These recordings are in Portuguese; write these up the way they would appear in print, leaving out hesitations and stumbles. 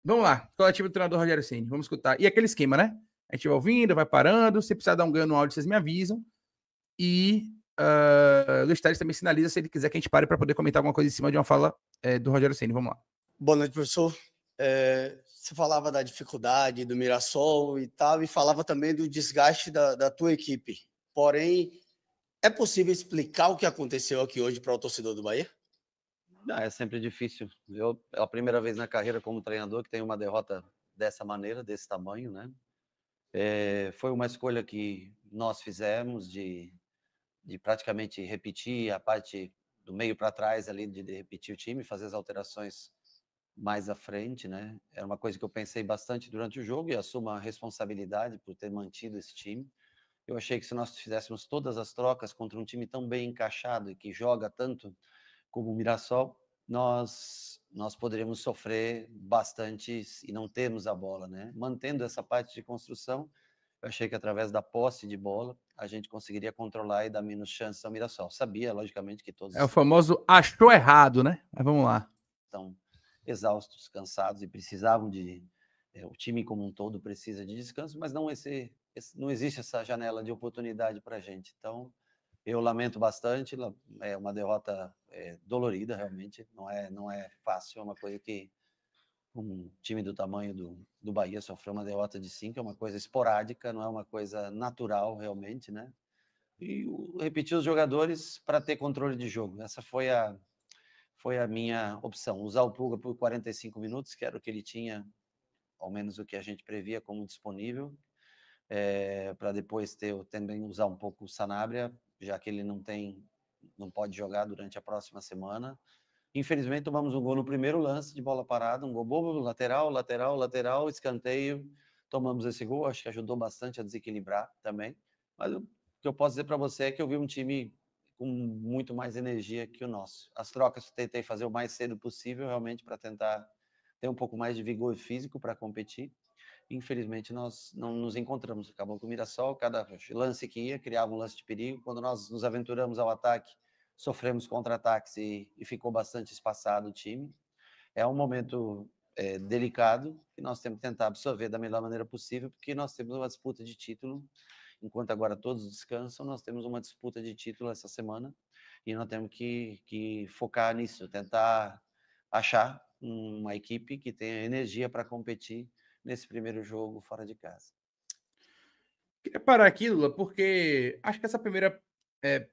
Vamos lá, coletivo do treinador Rogério Ceni, vamos escutar. E aquele esquema, né? A gente vai ouvindo, vai parando, se precisar dar um ganho no áudio, vocês me avisam. E o Luiz Teles também sinaliza se ele quiser que a gente pare para poder comentar alguma coisa em cima de uma fala do Rogério Ceni. Vamos lá. Boa noite, professor. Você falava da dificuldade do Mirassol e tal, e falava também do desgaste da tua equipe. Porém, é possível explicar o que aconteceu aqui hoje para o torcedor do Bahia? É sempre difícil. É a primeira vez na carreira como treinador que tem uma derrota dessa maneira, desse tamanho, né? Foi uma escolha que nós fizemos de praticamente repetir a parte do meio para trás ali, de repetir o time, fazer as alterações mais à frente, né? Era uma coisa que eu pensei bastante durante o jogo e assumo a responsabilidade por ter mantido esse time. Eu achei que se nós fizéssemos todas as trocas contra um time tão bem encaixado e que joga tanto como o Mirassol, nós poderíamos sofrer bastante e não termos a bola, né? Mantendo essa parte de construção, eu achei que através da posse de bola a gente conseguiria controlar e dar menos chances ao Mirassol. Sabia, logicamente, que todos... É o famoso achou errado, né? Mas vamos lá. Estão exaustos, cansados e precisavam o time como um todo precisa de descanso, mas não existe essa janela de oportunidade para a gente. Então, eu lamento bastante, é uma derrota dolorida, realmente, não é fácil, é uma coisa que um time do tamanho do Bahia sofreu uma derrota de 5, é uma coisa esporádica, não é uma coisa natural, realmente, né? E repetir os jogadores para ter controle de jogo, essa foi a minha opção, usar o Pulga por 45 minutos, que era o que ele tinha, ao menos o que a gente previa como disponível, para depois também usar um pouco o Sanabria, já que ele não pode jogar durante a próxima semana. Infelizmente, tomamos um gol no primeiro lance de bola parada, um gol bobo, lateral, escanteio. Tomamos esse gol, acho que ajudou bastante a desequilibrar também. Mas o que eu posso dizer para você é que eu vi um time com muito mais energia que o nosso. As trocas eu tentei fazer o mais cedo possível, realmente, para tentar ter um pouco mais de vigor físico para competir. Infelizmente, nós não nos encontramos. Acabou com o Mirassol, cada lance que ia, criava um lance de perigo. Quando nós nos aventuramos ao ataque, sofremos contra-ataques e ficou bastante espaçado o time. É um momento delicado que nós temos que tentar absorver da melhor maneira possível, porque nós temos uma disputa de título. Enquanto agora todos descansam, nós temos uma disputa de título essa semana e nós temos que focar nisso, tentar achar uma equipe que tenha energia para competir nesse primeiro jogo fora de casa. Queria parar aqui, Lula, porque acho que essa primeira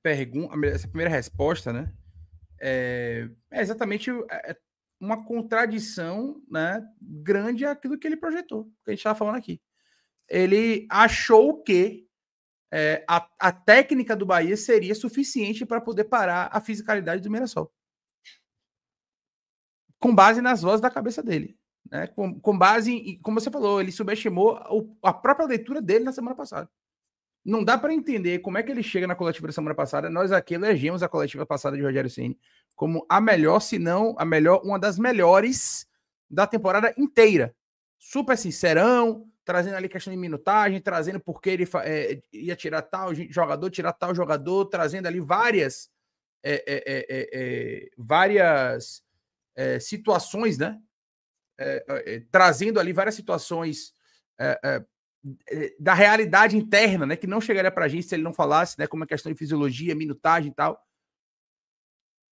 pergunta, essa primeira resposta, né, é exatamente uma contradição, né, grande àquilo que ele projetou, que a gente estava falando aqui. Ele achou que a técnica do Bahia seria suficiente para poder parar a fisicalidade do Mirassol. Com base nas vozes da cabeça dele. Né? Com base em, como você falou, ele subestimou a própria leitura dele na semana passada. Não dá para entender como é que ele chega na coletiva da semana passada. Nós aqui elegemos a coletiva passada de Rogério Ceni como a melhor, se não a melhor, uma das melhores da temporada inteira. Super sincerão, trazendo ali questão de minutagem, trazendo porque ele ia tirar tal jogador, trazendo ali várias situações, né? Trazendo ali várias situações da realidade interna, né? Que não chegaria pra gente se ele não falasse, né? Como a questão de fisiologia, minutagem e tal.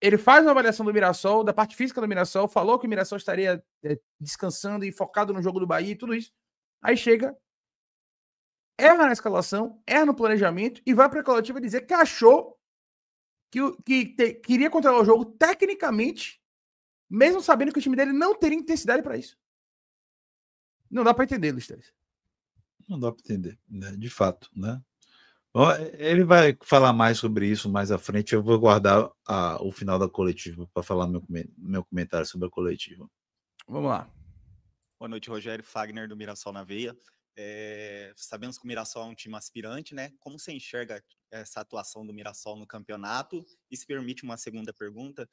Ele faz uma avaliação do Mirassol, da parte física do Mirassol, falou que o Mirassol estaria descansando e focado no jogo do Bahia e tudo isso. Aí chega, erra na escalação, erra no planejamento e vai pra coletiva dizer que achou que queria controlar o jogo tecnicamente, mesmo sabendo que o time dele não teria intensidade para isso. Não dá para entender, Luiz Teles. Não dá para entender, né? De fato, né? Bom, ele vai falar mais sobre isso mais à frente. Eu vou guardar o final da coletiva para falar meu comentário sobre a coletiva. Vamos lá. Boa noite, Rogério Fagner, do Mirassol na Veia. Sabemos que o Mirassol é um time aspirante, né? Como você enxerga essa atuação do Mirassol no campeonato? E se permite uma segunda pergunta,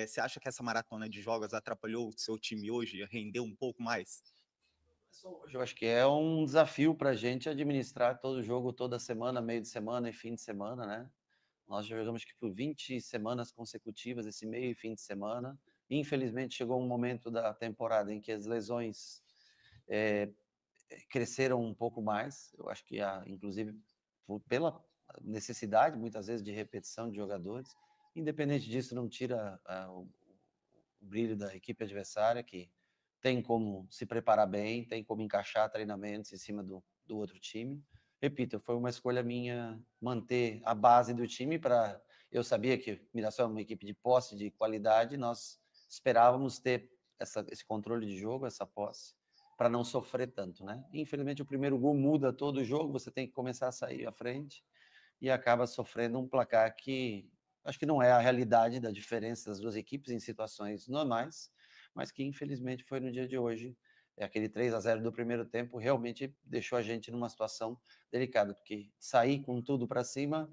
você acha que essa maratona de jogos atrapalhou o seu time hoje a render um pouco mais? Eu acho que é um desafio para a gente administrar todo jogo, toda semana, meio de semana e fim de semana, né? Nós já jogamos que por 20 semanas consecutivas, esse meio e fim de semana. Infelizmente, chegou um momento da temporada em que as lesões cresceram um pouco mais. Eu acho que, inclusive, pela necessidade, muitas vezes, de repetição de jogadores. Independente disso, não tira o brilho da equipe adversária, que tem como se preparar bem, tem como encaixar treinamentos em cima do outro time. Repito, foi uma escolha minha manter a base do time para... Eu sabia que Mirassol é uma equipe de posse, de qualidade, nós esperávamos ter esse controle de jogo, essa posse, para não sofrer tanto, né? Infelizmente, o primeiro gol muda todo o jogo, você tem que começar a sair à frente e acaba sofrendo um placar que acho que não é a realidade da diferença das duas equipes em situações normais, mas que infelizmente foi no dia de hoje. Aquele 3-0 do primeiro tempo realmente deixou a gente numa situação delicada, porque sair com tudo para cima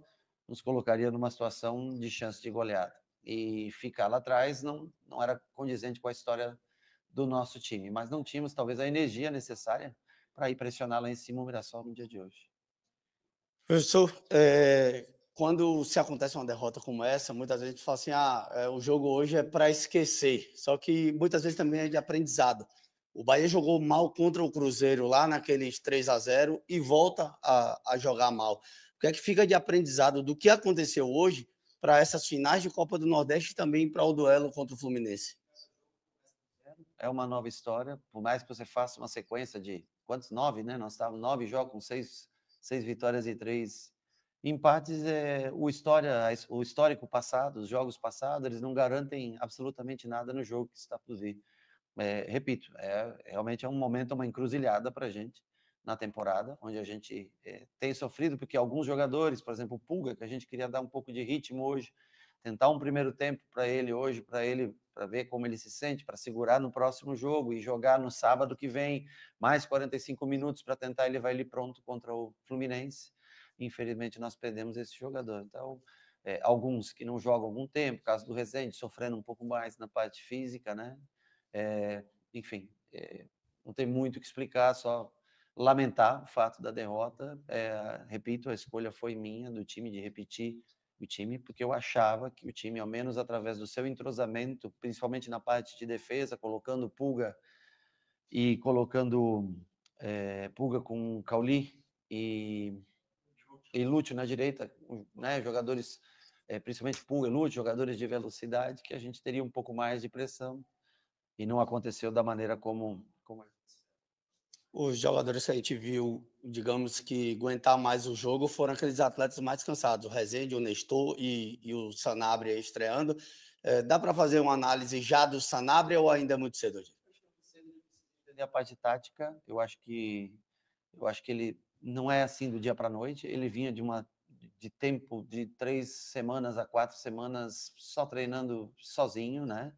nos colocaria numa situação de chance de goleada. E ficar lá atrás não era condizente com a história do nosso time, mas não tínhamos talvez a energia necessária para ir pressionar lá em cima o Mirassol no dia de hoje. Professor, quando se acontece uma derrota como essa, muitas vezes a gente fala assim, o jogo hoje é para esquecer, só que muitas vezes também é de aprendizado. O Bahia jogou mal contra o Cruzeiro lá naqueles 3-0 e volta a jogar mal. O que é que fica de aprendizado do que aconteceu hoje para essas finais de Copa do Nordeste e também para o duelo contra o Fluminense? É uma nova história, por mais que você faça uma sequência de quantos? 9, né? Nós estávamos 9 jogos com 6 vitórias e 3 empates. O histórico passado, os jogos passados, eles não garantem absolutamente nada no jogo que está por vir. Repito, realmente é um momento, uma encruzilhada para a gente na temporada, onde a gente tem sofrido, porque alguns jogadores, por exemplo, o Pulga, que a gente queria dar um pouco de ritmo hoje, tentar um primeiro tempo para ele hoje, para ver como ele se sente, para segurar no próximo jogo e jogar no sábado que vem, mais 45 minutos para tentar ele vai ali pronto contra o Fluminense. Infelizmente, nós perdemos esse jogador. Então, alguns que não jogam há algum tempo, caso do Rezende, sofrendo um pouco mais na parte física, né? Enfim, não tem muito o que explicar, só lamentar o fato da derrota. Repito, a escolha foi minha, do time, de repetir o time, porque eu achava que o time, ao menos através do seu entrosamento, principalmente na parte de defesa, colocando Pulga e colocando Pulga com Cauli e Lúcio na direita, né, jogadores, principalmente Pulga e Lúcio, jogadores de velocidade, que a gente teria um pouco mais de pressão, e não aconteceu da maneira como Os jogadores que a gente viu, digamos que aguentar mais o jogo, foram aqueles atletas mais cansados, o Rezende, o Nestor e o Sanabria estreando. Dá para fazer uma análise já do Sanabria ou ainda é muito cedo hoje? A parte tática, eu acho que ele não é assim do dia para a noite. Ele vinha de tempo de 3 semanas a 4 semanas só treinando sozinho, né?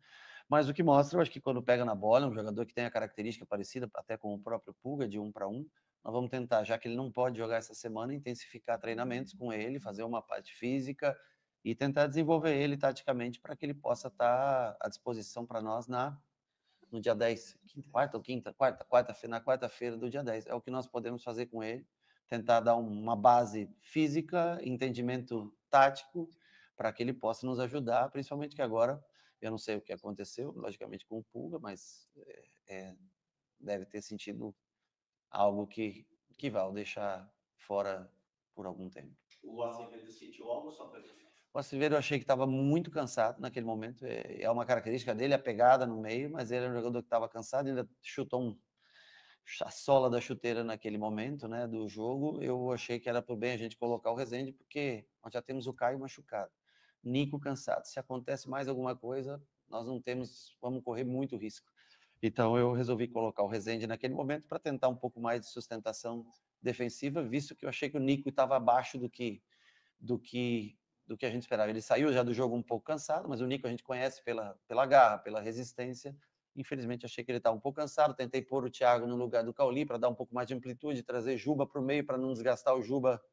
Mas o que mostra, eu acho que quando pega na bola, um jogador que tem a característica parecida até com o próprio Pulga, de 1 para 1, nós vamos tentar, já que ele não pode jogar essa semana, intensificar treinamentos com ele, fazer uma parte física e tentar desenvolver ele taticamente para que ele possa estar à disposição para nós no dia 10, na quarta-feira do dia 10. É o que nós podemos fazer com ele, tentar dar uma base física, entendimento tático, para que ele possa nos ajudar, principalmente que agora, eu não sei o que aconteceu, logicamente, com o Pulga, mas deve ter sentido algo que vai o deixar fora por algum tempo. O Acevedo sentiu algo só para ver? O Acevedo eu achei que estava muito cansado naquele momento. É uma característica dele, a pegada no meio, mas ele é um jogador que estava cansado, ainda chutou a sola da chuteira naquele momento, né, do jogo. Eu achei que era por bem a gente colocar o Rezende, porque nós já temos o Caio machucado, Nico cansado. Se acontece mais alguma coisa, nós não temos, vamos correr muito risco. Então eu resolvi colocar o Rezende naquele momento para tentar um pouco mais de sustentação defensiva, visto que eu achei que o Nico estava abaixo do que a gente esperava. Ele saiu já do jogo um pouco cansado, mas o Nico a gente conhece pela garra, pela resistência. Infelizmente, achei que ele estava um pouco cansado. Tentei pôr o Thiago no lugar do Cauli para dar um pouco mais de amplitude, trazer Juba para o meio para não desgastar o Juba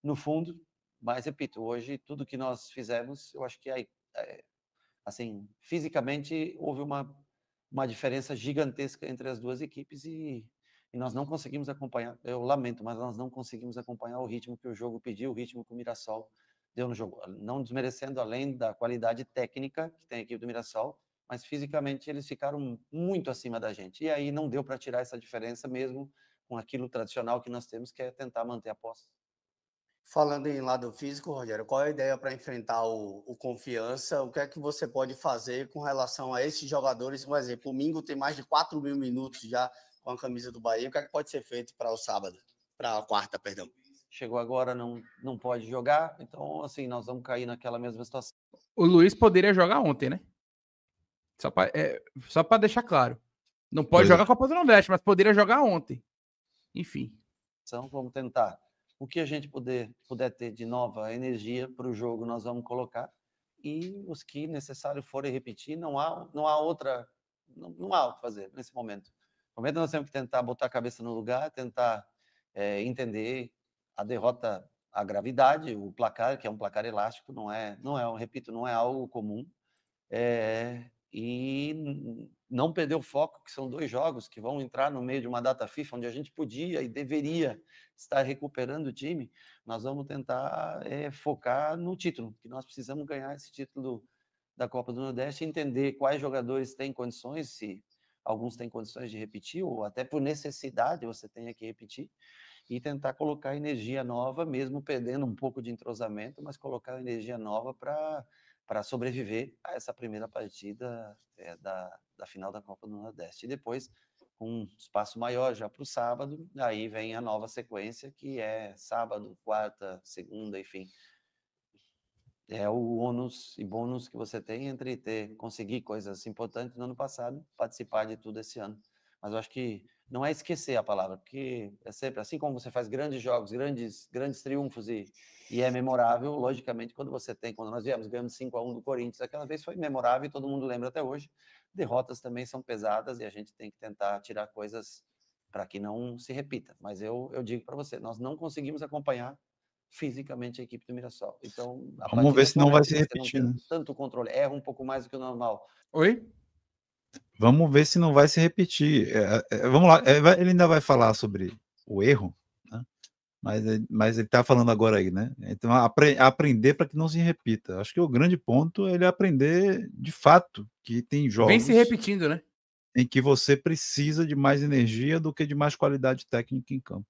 no fundo. Mas, repito, hoje, tudo que nós fizemos, eu acho que assim, fisicamente, houve uma diferença gigantesca entre as duas equipes e nós não conseguimos acompanhar. Eu lamento, mas nós não conseguimos acompanhar o ritmo que o jogo pediu, o ritmo que o Mirassol deu no jogo. Não desmerecendo, além da qualidade técnica que tem a equipe do Mirassol, mas fisicamente eles ficaram muito acima da gente. E aí não deu para tirar essa diferença mesmo com aquilo tradicional que nós temos, que é tentar manter a posse. Falando em lado físico, Rogério, qual é a ideia para enfrentar o Confiança? O que é que você pode fazer com relação a esses jogadores? Por exemplo, o Mingo tem mais de 4.000 minutos já com a camisa do Bahia. O que é que pode ser feito para o sábado? Para a quarta, perdão. Chegou agora, não pode jogar, então assim, nós vamos cair naquela mesma situação. O Luiz poderia jogar ontem, né? Só para deixar claro. Não pode jogar a Copa do Nordeste, mas poderia jogar ontem. Enfim. Então, vamos tentar. O que a gente puder ter de nova energia para o jogo, nós vamos colocar. E os que necessário forem repetir, não há o que fazer nesse momento. No momento nós temos que tentar botar a cabeça no lugar, tentar entender a derrota, a gravidade, o placar, que é um placar elástico, não é algo comum. E não perder o foco, que são 2 jogos que vão entrar no meio de uma data FIFA, onde a gente podia e deveria estar recuperando o time. Nós vamos tentar focar no título, que nós precisamos ganhar esse título da Copa do Nordeste, entender quais jogadores têm condições, se alguns têm condições de repetir, ou até por necessidade você tenha que repetir, e tentar colocar energia nova, mesmo perdendo um pouco de entrosamento, mas colocar energia nova para sobreviver a essa primeira partida da final da Copa do Nordeste. E depois, com um espaço maior já para o sábado, aí vem a nova sequência, que é sábado, quarta, segunda, enfim. É o ônus e bônus que você tem entre conseguir coisas importantes no ano passado, participar de tudo esse ano. Mas eu acho que não é esquecer a palavra, porque é sempre assim, como você faz grandes jogos, grandes triunfos e é memorável, logicamente, quando nós viemos, ganhamos 5-1 do Corinthians, aquela vez foi memorável e todo mundo lembra até hoje. Derrotas também são pesadas e a gente tem que tentar tirar coisas para que não se repita. Mas eu digo para você, nós não conseguimos acompanhar fisicamente a equipe do Mirassol. Então, vamos ver se não vai se repetir, não né? Tanto controle, erra um pouco mais do que o normal. Oi? Vamos ver se não vai se repetir. Vamos lá, ele ainda vai falar sobre o erro, né? Mas ele está falando agora aí, né? Então, aprender para que não se repita. Acho que o grande ponto é ele aprender de fato que tem jogos. Vem se repetindo, né? Em que você precisa de mais energia do que de mais qualidade técnica em campo.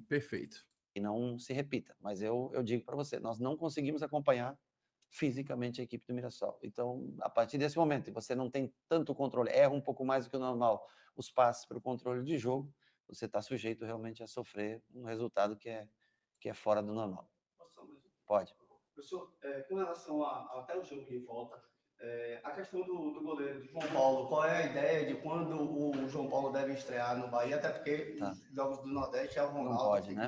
Perfeito. E não se repita. Mas eu digo para você, nós não conseguimos acompanhar fisicamente a equipe do Mirassol. Então, a partir desse momento, você não tem tanto controle, erra um pouco mais do que o normal, os passes para o controle de jogo, você está sujeito realmente a sofrer um resultado que é fora do normal. Pode. Professor, com relação até o jogo de volta, a questão do goleiro de João Paulo, qual é a ideia de quando o João Paulo deve estrear no Bahia? Até porque os jogos do Nordeste é o Ronaldo. Não pode, né?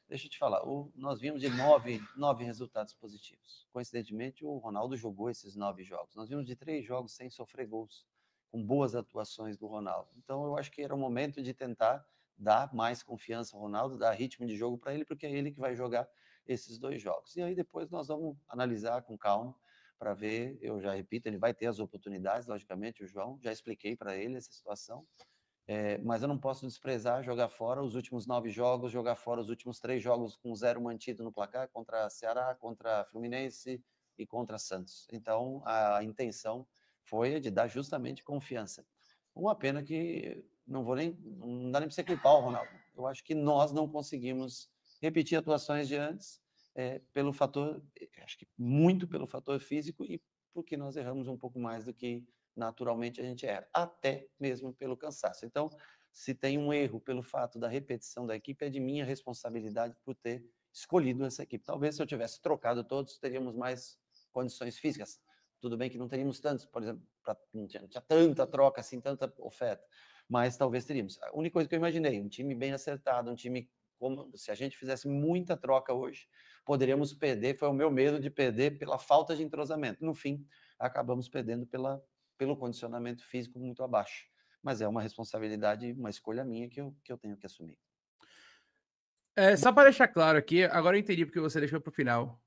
Deixa eu te falar, nós vimos de 9 resultados positivos. Coincidentemente, o Ronaldo jogou esses 9 jogos. Nós vimos de 3 jogos sem sofrer gols, com boas atuações do Ronaldo. Então, eu acho que era o momento de tentar dar mais confiança ao Ronaldo, dar ritmo de jogo para ele, porque é ele que vai jogar esses 2 jogos. E aí depois nós vamos analisar com calma, para ver, eu já repito, ele vai ter as oportunidades, logicamente, o João, já expliquei para ele essa situação, mas eu não posso desprezar jogar fora os últimos 9 jogos, jogar fora os últimos 3 jogos com 0 mantido no placar, contra Ceará, contra Fluminense e contra Santos. Então, a intenção foi de dar justamente confiança. Uma pena que não dá nem para você culpar o Ronaldo. Eu acho que nós não conseguimos repetir atuações de antes, pelo fator, acho que muito pelo fator físico e porque nós erramos um pouco mais do que naturalmente a gente erra, até mesmo pelo cansaço. Então, se tem um erro pelo fato da repetição da equipe, é de minha responsabilidade por ter escolhido essa equipe. Talvez se eu tivesse trocado todos, teríamos mais condições físicas. Tudo bem que não teríamos tantos, por exemplo, não tinha tanta troca assim, tanta oferta, mas talvez teríamos. A única coisa que eu imaginei, um time bem acertado, um time como se a gente fizesse muita troca hoje, poderíamos perder, foi o meu medo de perder pela falta de entrosamento. No fim, acabamos perdendo pelo condicionamento físico muito abaixo. Mas é uma responsabilidade, uma escolha minha que eu tenho que assumir. Só para deixar claro aqui, agora eu entendi porque você deixou para o final.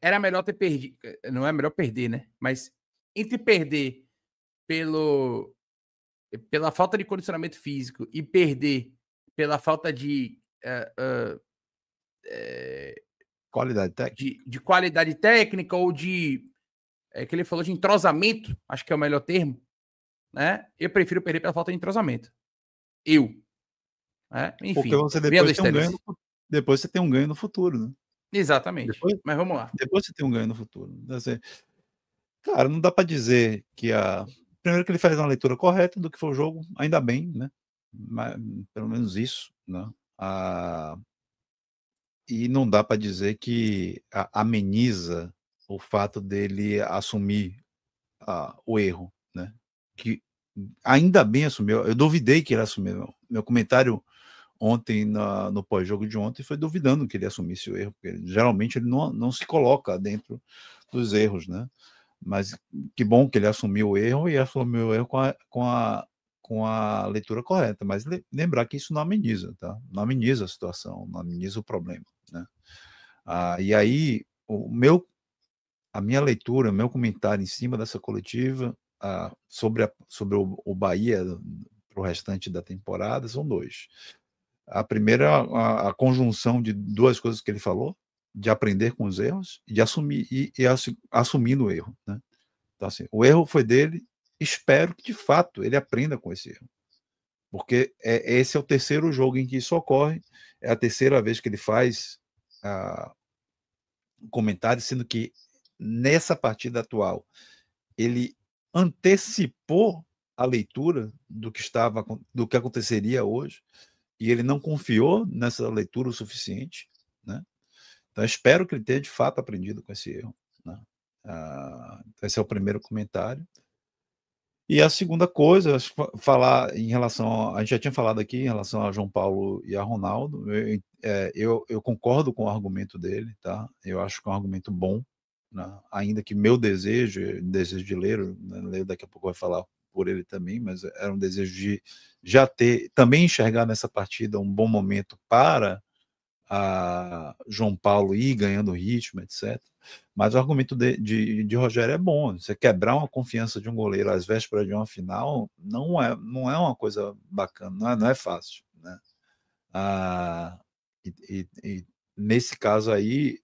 Era melhor ter perdido, não é melhor perder, né? Mas entre perder pela falta de condicionamento físico e perder pela falta de qualidade técnica. De qualidade técnica ou de que ele falou de entrosamento, acho que é o melhor termo, né? Eu prefiro perder pela falta de entrosamento. Enfim, porque você depois você tem um ganho no futuro, né? Exatamente. Mas vamos lá. Depois você tem um ganho no futuro. Cara, não dá para dizer que primeiro que ele faz uma leitura correta do que foi o jogo, ainda bem, né? Mas, pelo menos isso, né? E não dá para dizer que ameniza o fato dele assumir o erro, né? Que ainda bem assumiu. Eu duvidei que ele assumiu. Meu comentário ontem no pós-jogo de ontem foi duvidando que ele assumisse o erro, porque geralmente ele não se coloca dentro dos erros, né? Mas que bom que ele assumiu o erro e assumiu o erro com a leitura correta. Mas lembrar que isso não ameniza, tá? Não ameniza a situação, não ameniza o problema, né? E aí a minha leitura, meu comentário em cima dessa coletiva sobre o Bahia para o restante da temporada são dois. A primeira, a conjunção de duas coisas que ele falou, de aprender com os erros e de assumir assumindo o erro, né? Então, assim, o erro foi dele, espero que de fato ele aprenda com esse erro, porque esse é o terceiro jogo em que isso ocorre, é a terceira vez que ele faz um comentário, sendo que nessa partida atual ele antecipou a leitura do que aconteceria hoje, e ele não confiou nessa leitura o suficiente, né? Então, espero que ele tenha de fato aprendido com esse erro, né? Esse é o primeiro comentário. E a segunda coisa, falar em relação a gente já tinha falado aqui em relação a João Paulo e a Ronaldo, eu concordo com o argumento dele, tá? Eu acho que é um argumento bom, né? Ainda que meu desejo de ler, né? Daqui a pouco vai falar por ele também, mas era um desejo de já também enxergar nessa partida um bom momento para João Paulo ir ganhando ritmo, etc. Mas o argumento de Rogério é bom. Você quebrar uma confiança de um goleiro às vésperas de uma final não é uma coisa bacana, não é fácil, né? E nesse caso aí,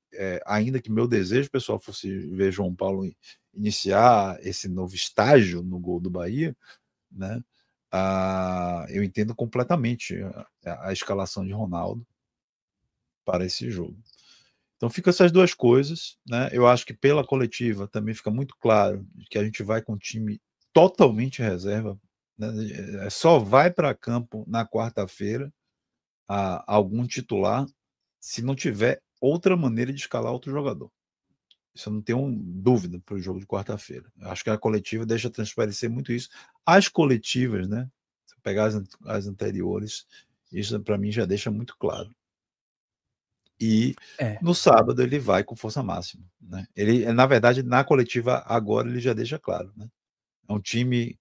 ainda que meu desejo pessoal fosse ver João Paulo iniciar esse novo estágio no gol do Bahia, né? Eu entendo completamente a escalação de Ronaldo para esse jogo. Então fica essas duas coisas, né? Eu acho que pela coletiva também fica muito claro que a gente vai com um time totalmente reserva, né? Só vai para campo na quarta-feira algum titular se não tiver outra maneira de escalar outro jogador. Isso eu não tenho dúvida para o jogo de quarta-feira. Acho que a coletiva deixa transparecer muito isso. As coletivas, né? Se pegar as anteriores, isso para mim já deixa muito claro. E no sábado ele vai com força máxima, né? Ele, na verdade, na coletiva agora ele já deixa claro, né? É um time,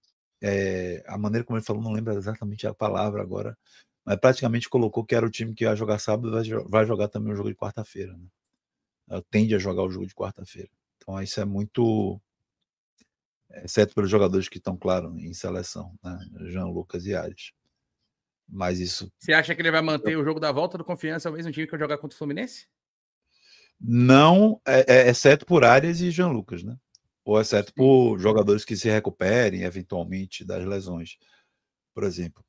a maneira como ele falou, não lembro exatamente a palavra agora, mas praticamente colocou que era o time que ia jogar sábado, vai jogar também o jogo de quarta-feira, né? Tende a jogar o jogo de quarta-feira. Então isso é muito, exceto pelos jogadores que estão, claro, em seleção, né? Jean Lucas e Ares. Mas isso... Você acha que ele vai manter o jogo da volta do Confiança, o mesmo time que vai jogar contra o Fluminense? Não, exceto por Ares e Jean Lucas, né? Ou exceto por jogadores que se recuperem eventualmente das lesões. Por exemplo,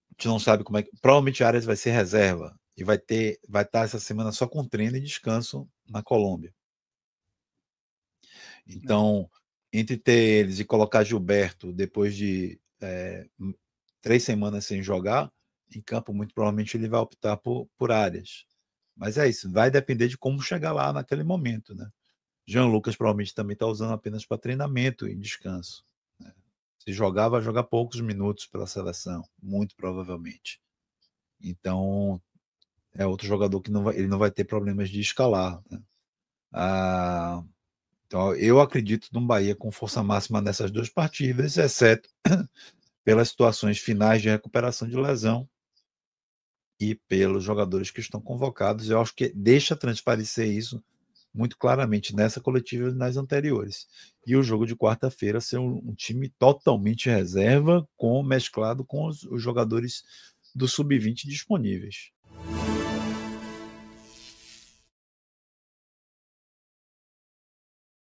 a gente não sabe como é que... Provavelmente Ares vai ser reserva e vai estar essa semana só com treino e descanso na Colômbia. Então, entre ter eles e colocar Gilberto depois de 3 semanas sem jogar em campo, muito provavelmente ele vai optar por Ares. Mas é isso, vai depender de como chegar lá naquele momento, né? Jean Lucas provavelmente também está usando apenas para treinamento e descanso, né? Se jogar, vai jogar poucos minutos pela seleção, muito provavelmente. Então, é outro jogador que ele não vai ter problemas de escalar, né? Então, eu acredito num Bahia com força máxima nessas duas partidas, exceto pelas situações finais de recuperação de lesão e pelos jogadores que estão convocados. Eu acho que deixa transparecer isso muito claramente nessa coletiva e nas anteriores. E o jogo de quarta-feira ser um time totalmente reserva, mesclado com os jogadores do sub-20 disponíveis.